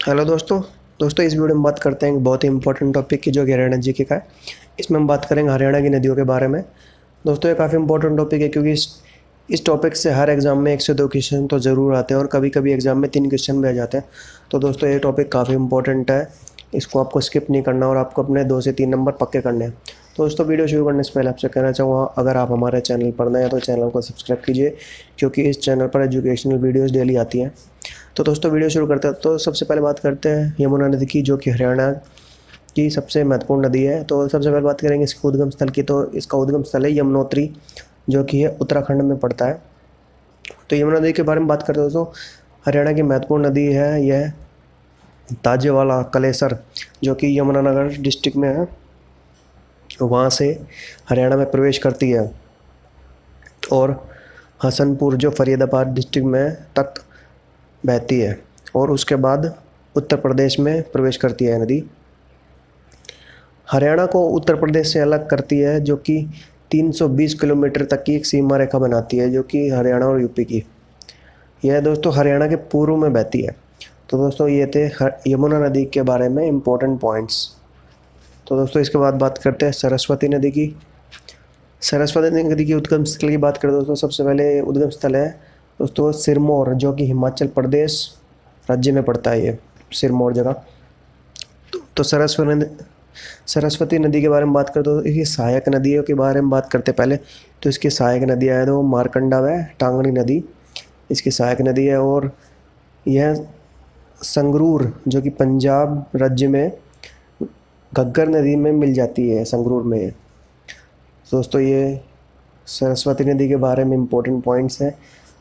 Hello दोस्तों। इस video में बात करते हैं एक बहुत ही इंपॉर्टेंट टॉपिक की, जो कि हरियाणा जीके का है। इसमें हम बात करेंगे हरियाणा की नदियों के बारे में। दोस्तों, ये काफ़ी इंपॉर्टेंट टॉपिक है, क्योंकि इस टॉपिक से हर एग्ज़ाम में 1 से 2 क्वेश्चन तो ज़रूर आते हैं, और कभी कभी एग्ज़ाम में 3 क्वेश्चन भी आ जाते हैं। तो दोस्तों, ये टॉपिक काफ़ी इंपॉर्टेंट है। इसको आपको स्किप नहीं करना, और आपको अपने 2 से 3 नंबर पक्के करने हैं। तो दोस्तों, वीडियो शुरू करने से पहले आपसे कहना चाहूँगा, अगर आप हमारे चैनल पर नए हैं तो चैनल को सब्सक्राइब कीजिए, क्योंकि इस चैनल पर एजुकेशनल वीडियोज़ डेली आती हैं। तो दोस्तों, वीडियो शुरू करते हैं। तो सबसे पहले बात करते हैं यमुना नदी की, जो कि हरियाणा की सबसे महत्वपूर्ण नदी है। तो सबसे पहले बात करेंगे इसके उद्गम स्थल की। तो इसका उद्गम स्थल है यमुनोत्री, जो कि है उत्तराखंड में पड़ता है। तो यमुना नदी के बारे में बात करते हैं दोस्तों, हरियाणा की महत्वपूर्ण नदी है यह ताजेवाला कलेसर, जो कि यमुनानगर डिस्ट्रिक्ट में है, वहाँ से हरियाणा में प्रवेश करती है, और हसनपुर, जो फरीदाबाद डिस्ट्रिक्ट में तक बहती है, और उसके बाद उत्तर प्रदेश में प्रवेश करती है नदी। हरियाणा को उत्तर प्रदेश से अलग करती है, जो कि 320 किलोमीटर तक की एक सीमा रेखा बनाती है, जो कि हरियाणा और यूपी की। यह दोस्तों हरियाणा के पूर्व में बहती है। तो दोस्तों, ये थे यमुना नदी के बारे में इम्पोर्टेंट पॉइंट्स। तो दोस्तों, इसके बाद बात करते हैं सरस्वती नदी की। सरस्वती नदी की उद्गम स्थल की बात करें दोस्तों, सबसे पहले उद्गम स्थल है दोस्तों सिरमौर, जो कि हिमाचल प्रदेश राज्य में पड़ता है, ये सिरमौर जगह। तो सरस्वती नदी के बारे में बात करें तो इसकी सहायक नदियों के बारे में बात करते हैं पहले। तो इसकी सहायक नदियाँ हैं तो मारकंडा व टांगनी नदी इसकी सहायक नदी है, और यह संगरूर, जो कि पंजाब राज्य में घग्गर नदी में मिल जाती है, संगरूर में। दोस्तों, ये सरस्वती नदी के बारे में इम्पोर्टेंट पॉइंट्स हैं।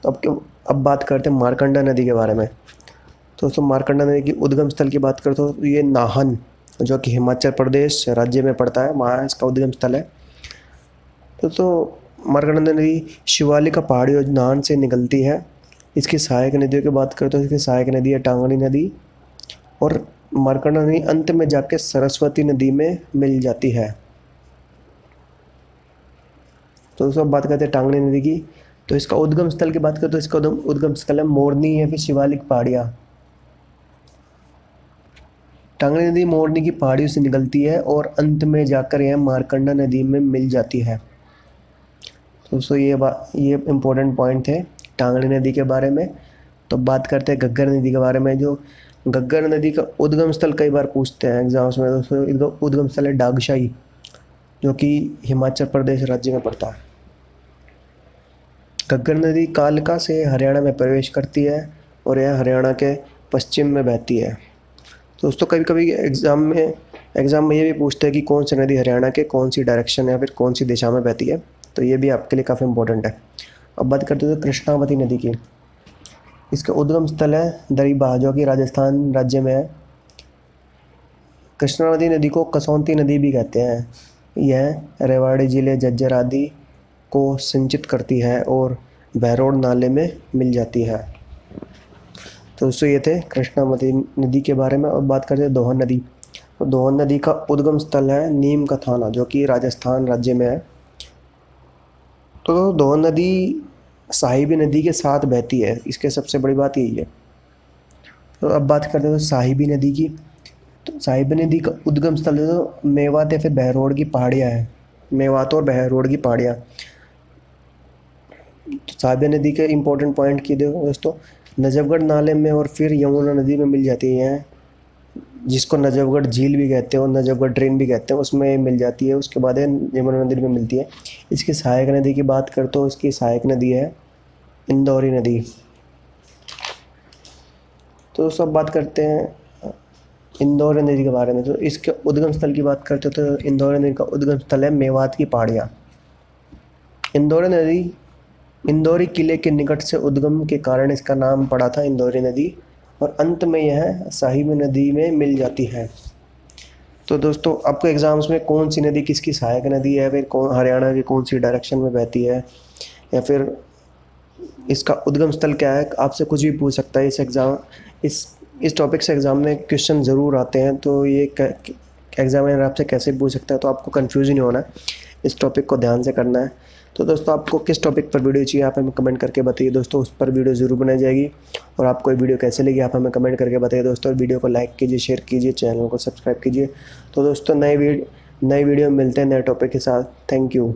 तो अब बात करते हैं मारकंडा नदी के बारे में। तो दोस्तों, मारकंडा नदी की उद्गम स्थल की बात करें तो ये नाहन, जो कि हिमाचल प्रदेश राज्य में पड़ता है, वहाँ इसका उद्गम स्थल है। तो मारकंडा नदी शिवालिक पहाड़ी और नाहन से निकलती है। इसकी सहायक नदियों की बात करें तो इसकी सहायक नदी है टांगनी नदी, और मारकंडा नदी अंत में जाके सरस्वती नदी में मिल जाती है। तो दोस्तों, अब बात करते हैं टांगनी नदी की। तो इसका उद्गम स्थल की बात करें तो इसका उद्गम स्थल है मोरनी या फिर शिवालिक पहाड़ियाँ। टांगनी नदी मोरनी की पहाड़ियों से निकलती है, और अंत में जाकर यह मारकंडा नदी में मिल जाती है। तो दोस्तों, ये इम्पोर्टेंट पॉइंट थे टांगनी नदी के बारे में। तो बात करते हैं घग्गर नदी के बारे में। जो घग्गर नदी का उद्गम स्थल कई बार पूछते हैं एग्जाम्स में। दोस्तों, इसका उद्गम स्थल है डागशाई, जो कि हिमाचल प्रदेश राज्य में पड़ता है। घग्गर नदी कालका से हरियाणा में प्रवेश करती है, और यह हरियाणा के पश्चिम में बहती है। दोस्तों, कभी कभी एग्ज़ाम में ये भी पूछते हैं कि कौन सी नदी हरियाणा के कौन सी डायरेक्शन या फिर कौन सी दिशा में बहती है। तो ये भी आपके लिए काफ़ी इंपॉर्टेंट है। अब बात करते हैं कृष्णावती नदी की। इसका उद्गम स्थल है दरीबा, जो कि राजस्थान राज्य में है। कृष्णावती नदी को कसौंती नदी भी कहते हैं। यह रेवाड़ी जिले झज्जर आदि को सिंचित करती है, और बहरोड नाले में मिल जाती है। तो दोस्तों, ये थे कृष्णावती नदी के बारे में। और बात करते हैं दोहन नदी। तो दोहन नदी का उद्गम स्थल है नीम का थाना, जो कि राजस्थान राज्य में है। तो दोहन नदी साहिबी नदी के साथ बहती है, इसके सबसे बड़ी बात यही है। तो अब बात करते हैं साहिबी नदी की। तो साहिबी नदी का उद्गम स्थल तो मेवात या फिर बहरोड की पहाड़ियाँ हैं, मेवात और बहरोड की पहाड़ियाँ। तो साहिबी नदी के इंपॉर्टेंट पॉइंट की देखो दोस्तों, नजफगढ़ नाले में और फिर यमुना नदी में मिल जाती है, जिसको नजफगढ़ झील भी कहते हैं और नजफगढ़ ड्रेन भी कहते हैं, उसमें मिल जाती है। उसके बाद यमुना नदी में मिलती है। इसकी सहायक नदी की बात करते तो इसकी सहायक नदी है इंदौरी नदी। तो सब बात करते हैं इंदौर नदी के बारे में। तो इसके उद्गम स्थल की बात करते तो इंदौर नदी का उद्गम स्थल है मेवात की पहाड़ियाँ। इंदौर नदी इंदौरी किले के निकट से उद्गम के कारण इसका नाम पड़ा था इंदौरी नदी, और अंत में यह साहिबी नदी में मिल जाती है। तो दोस्तों, आपको एग्ज़ाम्स में कौन सी नदी किसकी सहायक नदी है, फिर कौन हरियाणा की कौन सी डायरेक्शन में बहती है, या फिर इसका उद्गम स्थल क्या है, आपसे कुछ भी पूछ सकता है। इस टॉपिक से एग्ज़ाम में क्वेश्चन ज़रूर आते हैं। तो ये एग्जामिनर आपसे कैसे पूछ सकता है, तो आपको कन्फ्यूज नहीं होना है, इस टॉपिक को ध्यान से करना है। तो दोस्तों आपको किस टॉपिक पर वीडियो चाहिए आप हमें कमेंट करके बताइए दोस्तों, उस पर वीडियो ज़रूर बनाई जाएगी। और आपको ये वीडियो कैसे लगी आप हमें कमेंट करके बताइए दोस्तों, और वीडियो को लाइक कीजिए, शेयर कीजिए, चैनल को सब्सक्राइब कीजिए। तो दोस्तों नई वीडियो में मिलते हैं नए टॉपिक के साथ। Thank you.